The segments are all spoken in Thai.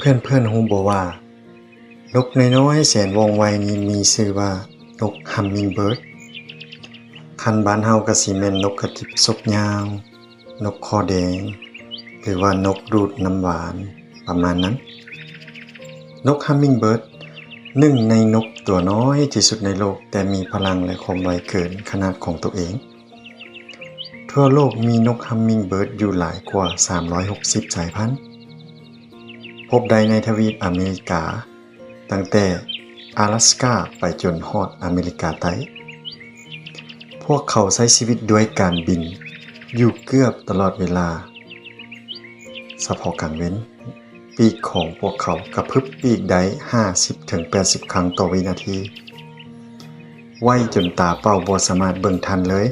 เพื่อนฮู้บ่ว่านกน้อยๆแสนว่องไวนี้มีชื่อว่านก Hummingbird คันบ้านเฮาก็สิแม่นนกกระจิบซกยาว นกคอแดง หรือว่านกดูดน้ำหวานประมาณนั้น นก Hummingbird หนึ่งในนกตัวน้อยที่สุดในโลกแต่มีพลังและความไวเกินขนาดของตัวเอง ทั่วโลกมีนก Hummingbird อยู่หลายกว่า360สายพันธุ์พบได้ในทวีปอเมริกาตั้งแต่阿拉สกาไปจนฮอดอเมริกาใต้พวกเขาใช้ชีวิตด้วยการบินอยู่เกือบตลอดเวลาเฉพาะกลางเว้นปีกของพวกเขากระพริบปีกได้ 50-80 ครั้งต่อวินาทีไวจนตาเป้าบ่สามารถเบิ่งทันเลย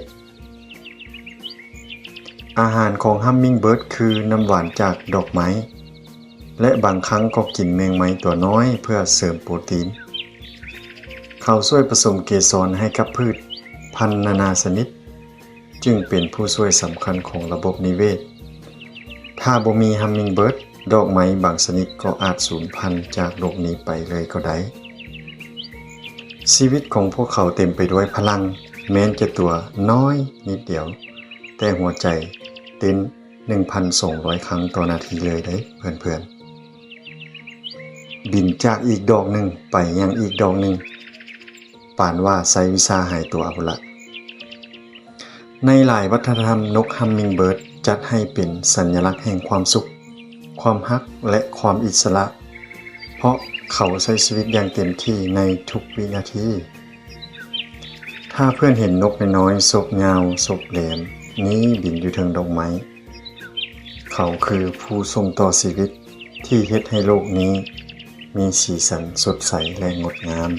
อาหารของ Hummingbird คือน้ำหวานจากดอกไม้และบางครั้งก็กินแมงไม้ตัวน้อยเพื่อเสริมโปรตีนเขาช่วยผสมเกสรให้กับพืชพันธุ์นานาชนิดจึงเป็นผู้ช่วยสำคัญของระบบนิเวศถ้าบ่มี Hummingbird ดอกไม้บางชนิดก็อาจสูญพันธุ์จากโลกนี้ไปเลยก็ได้ชีวิตของพวกเขาเต็มไปด้วยพลังแม้นจะตัวน้อยนิดเดียวแต่หัวใจเต้น 1,200 ครั้งต่อนาทีเลยได้เพื่อนๆบินจากอีกดอกหนึ่งไปยังอีกดอกหนึ่งปานว่าใช้วิชาหายตัวเอาละในหลายวัฒนธรรมนก Hummingbird จัดให้เป็นสัญลักษณ์แห่งความสุขความรักและความอิสระเพราะเขาใช้ชีวิตอย่างเต็มที่ในทุกวินาทีถ้าเพื่อนเห็นนกน้อยๆศกยาวศกแหลมนี้บินอยู่เทิงดอกไม้เขาคือผู้ส่งต่อชีวิตที่เฮ็ดให้โลกนี้มีสีสันสดใสและงดงาม